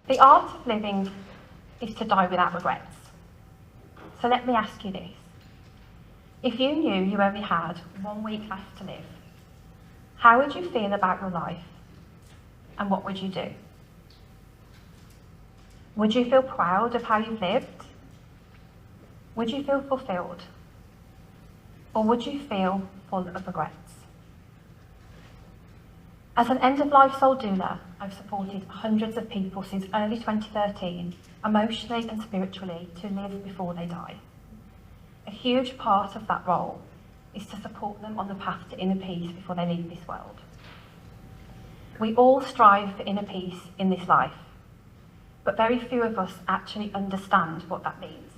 The art of living is to die without regrets. So let me ask you this. If you knew you only had 1 week left to live, how would you feel about your life? And what would you do? Would you feel proud of how you've lived? Would you feel fulfilled? Or would you feel full of regrets? As an end-of-life soul doula, I've supported hundreds of people since early 2013, emotionally and spiritually, to live before they die. A huge part of that role is to support them on the path to inner peace before they leave this world. We all strive for inner peace in this life, but very few of us actually understand what that means.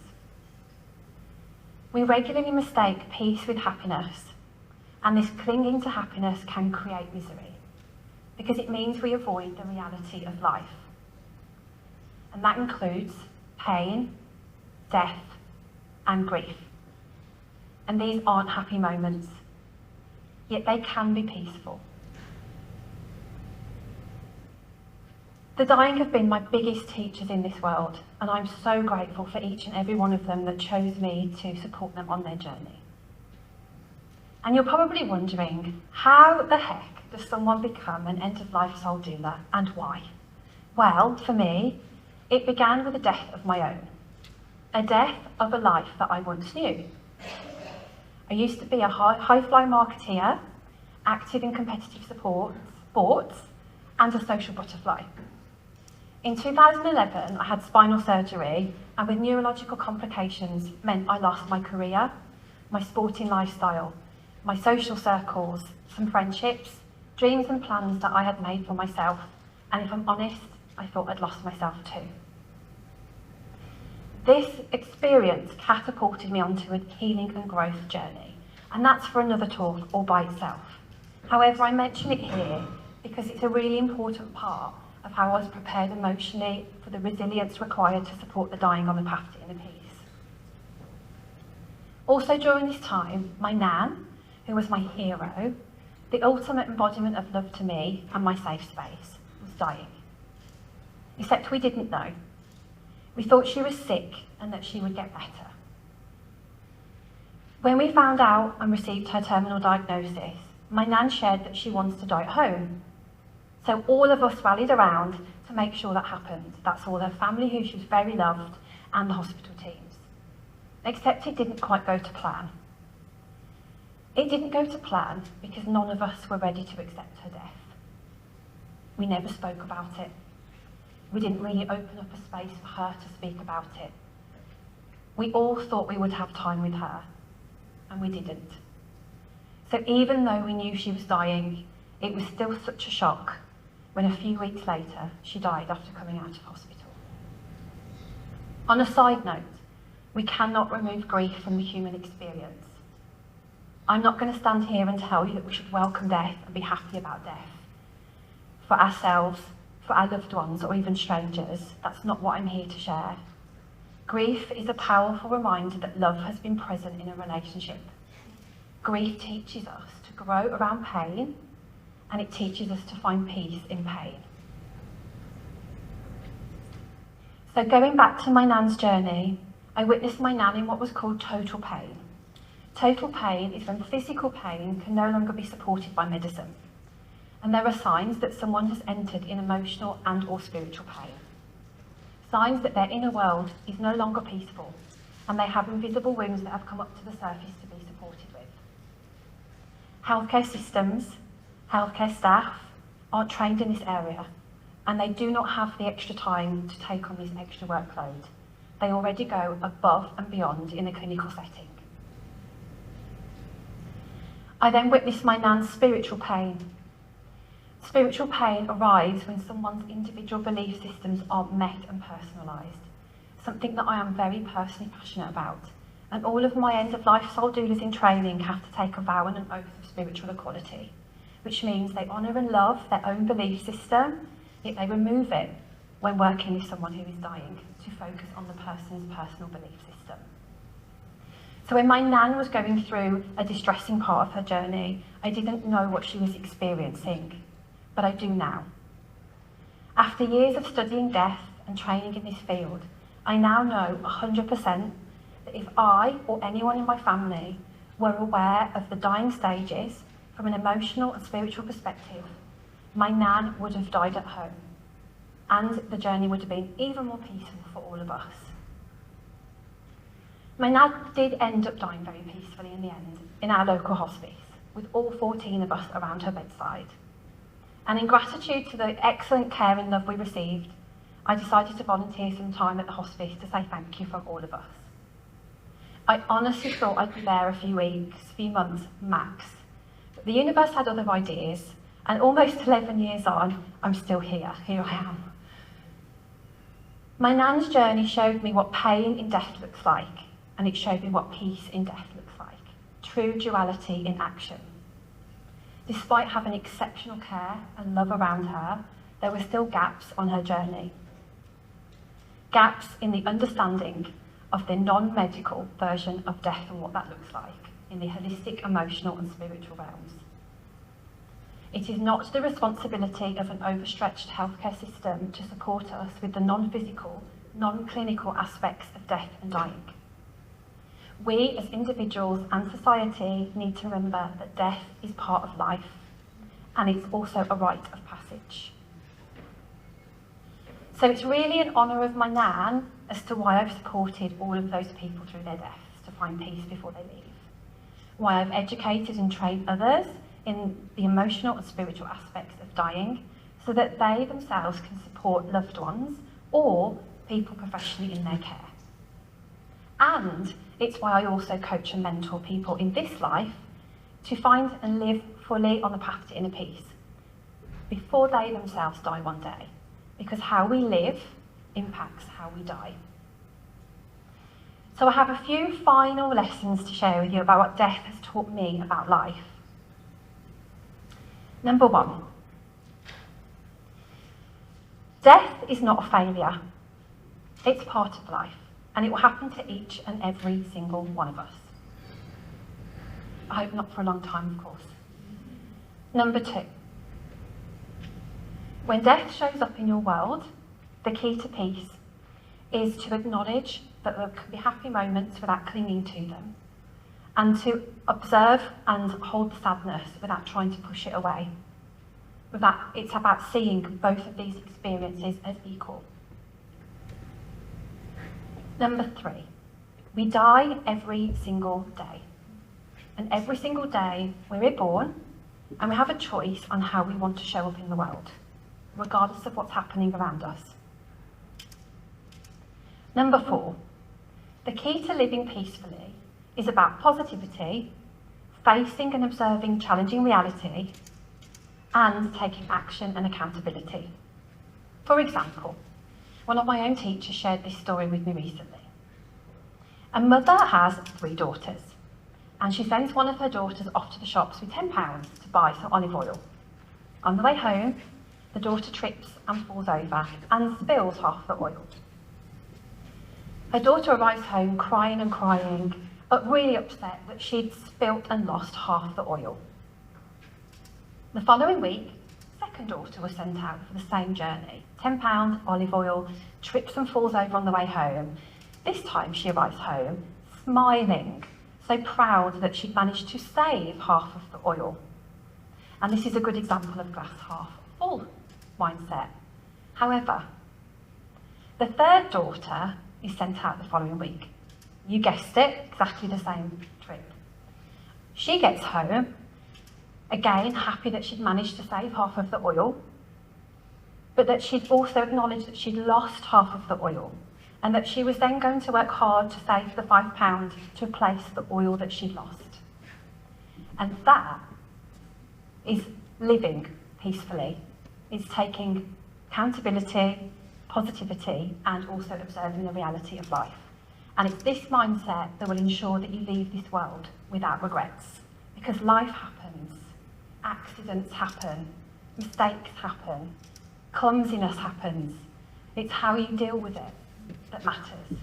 We regularly mistake peace with happiness, and this clinging to happiness can create misery, because it means we avoid the reality of life. And that includes pain, death, and grief. And these aren't happy moments, yet they can be peaceful. The dying have been my biggest teachers in this world, and I'm so grateful for each and every one of them that chose me to support them on their journey. And you're probably wondering, how the heck does someone become an end-of-life soul doula, and why? Well, for me, it began with a death of my own. A death of a life that I once knew. I used to be a high-fly marketeer, active in competitive sports, and a social butterfly. In 2011, I had spinal surgery, and with neurological complications meant I lost my career, my sporting lifestyle, my social circles, some friendships, dreams and plans that I had made for myself, and if I'm honest, I thought I'd lost myself too. This experience catapulted me onto a healing and growth journey, and that's for another talk all by itself. However, I mention it here because it's a really important part of how I was prepared emotionally for the resilience required to support the dying on the path to inner peace. Also during this time, my nan, who was my hero, the ultimate embodiment of love to me and my safe space, was dying. Except we didn't know. We thought she was sick and that she would get better. When we found out and received her terminal diagnosis, my nan shared that she wants to die at home. So all of us rallied around to make sure that happened. That's all her family, who she was very loved, and the hospital teams. Except it didn't quite go to plan. It didn't go to plan because none of us were ready to accept her death. We never spoke about it. We didn't really open up a space for her to speak about it. We all thought we would have time with her, and we didn't. So even though we knew she was dying, it was still such a shock when a few weeks later she died after coming out of hospital. On a side note, we cannot remove grief from the human experience. I'm not going to stand here and tell you that we should welcome death and be happy about death. For ourselves, for our loved ones, or even strangers, that's not what I'm here to share. Grief is a powerful reminder that love has been present in a relationship. Grief teaches us to grow around pain, and it teaches us to find peace in pain. So going back to my nan's journey, I witnessed my nan in what was called total pain. Total pain is when physical pain can no longer be supported by medicine. And there are signs that someone has entered in emotional and or spiritual pain. Signs that their inner world is no longer peaceful, and they have invisible wounds that have come up to the surface to be supported with. Healthcare systems, healthcare staff aren't trained in this area, and they do not have the extra time to take on this extra workload. They already go above and beyond in a clinical setting. I then witnessed my nan's spiritual pain. Spiritual pain arrives when someone's individual belief systems aren't met and personalised, something that I am very personally passionate about. And all of my end-of-life soul doulas in training have to take a vow and an oath of spiritual equality, which means they honour and love their own belief system, yet they remove it when working with someone who is dying to focus on the person's personal belief system. So when my nan was going through a distressing part of her journey, I didn't know what she was experiencing, but I do now. After years of studying death and training in this field, I now know 100% that if I or anyone in my family were aware of the dying stages from an emotional and spiritual perspective, my nan would have died at home, and the journey would have been even more peaceful for all of us. My nan did end up dying very peacefully in the end, in our local hospice, with all 14 of us around her bedside. And in gratitude to the excellent care and love we received, I decided to volunteer some time at the hospice to say thank you from all of us. I honestly thought I'd be there a few weeks, few months max, but the universe had other ideas, and almost 11 years on, I'm still here I am. My nan's journey showed me what pain in death looks like, and it showed me what peace in death looks like. True duality in action. Despite having exceptional care and love around her, there were still gaps on her journey. Gaps in the understanding of the non-medical version of death and what that looks like in the holistic, emotional and spiritual realms. It is not the responsibility of an overstretched healthcare system to support us with the non-physical, non-clinical aspects of death and dying. We as individuals and society need to remember that death is part of life, and it's also a rite of passage. So it's really an honour of my nan as to why I've supported all of those people through their deaths to find peace before they leave. Why I've educated and trained others in the emotional and spiritual aspects of dying, so that they themselves can support loved ones or people professionally in their care. And it's why I also coach and mentor people in this life to find and live fully on the path to inner peace before they themselves die one day, because how we live impacts how we die. So I have a few final lessons to share with you about what death has taught me about life. Number 1, death is not a failure. It's part of life, and it will happen to each and every single one of us. I hope not for a long time, of course. Number 2, when death shows up in your world, the key to peace is to acknowledge that there can be happy moments without clinging to them, and to observe and hold the sadness without trying to push it away. It's about seeing both of these experiences as equal. Number 3, we die every single day. And every single day we're reborn, and we have a choice on how we want to show up in the world, regardless of what's happening around us. Number 4, the key to living peacefully is about positivity, facing and observing challenging reality, and taking action and accountability. For example, one of my own teachers shared this story with me recently. A mother has 3 daughters, and she sends one of her daughters off to the shops with £10 to buy some olive oil. On the way home, the daughter trips and falls over and spills half the oil. Her daughter arrives home crying and crying, but really upset that she'd spilt and lost half the oil. The following week, second daughter was sent out for the same journey. £10 olive oil, trips and falls over on the way home. This time she arrives home, smiling, so proud that she'd managed to save half of the oil. And this is a good example of glass half full mindset. However, the third daughter is sent out the following week. You guessed it, exactly the same trip. She gets home, again happy that she'd managed to save half of the oil, but that she'd also acknowledged that she'd lost half of the oil, and that she was then going to work hard to save the £5 to replace the oil that she'd lost. And that is living peacefully. It's taking accountability, positivity, and also observing the reality of life. And it's this mindset that will ensure that you leave this world without regrets. Because life happens, accidents happen, mistakes happen, clumsiness happens. It's how you deal with it that matters.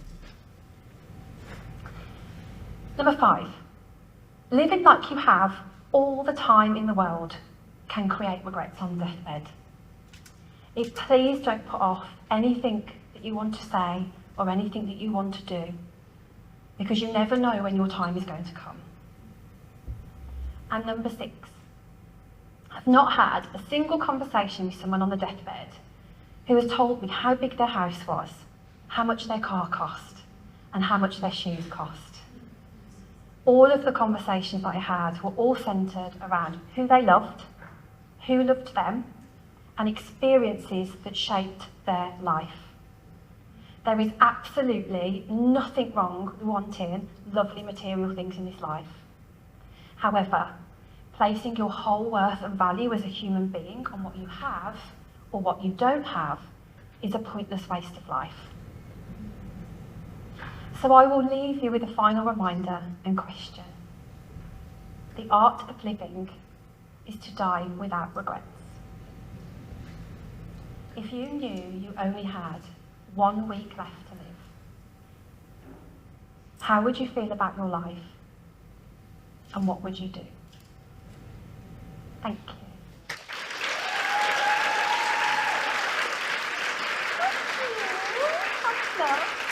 Number 5, living like you have all the time in the world can create regrets on deathbed. Please don't put off anything that that you want to say or anything that you want to do, because you never know when your time is going to come. And number 6, I've not had a single conversation with someone on the deathbed who has told me how big their house was, how much their car cost, and how much their shoes cost. All of the conversations that I had were all centred around who they loved, who loved them, and experiences that shaped their life. There is absolutely nothing wrong with wanting lovely material things in this life. However, placing your whole worth and value as a human being on what you have or what you don't have is a pointless waste of life. So I will leave you with a final reminder and question. The art of living is to die without regrets. If you knew you only had 1 week left to live, how would you feel about your life? And what would you do? Thank you. Thank you.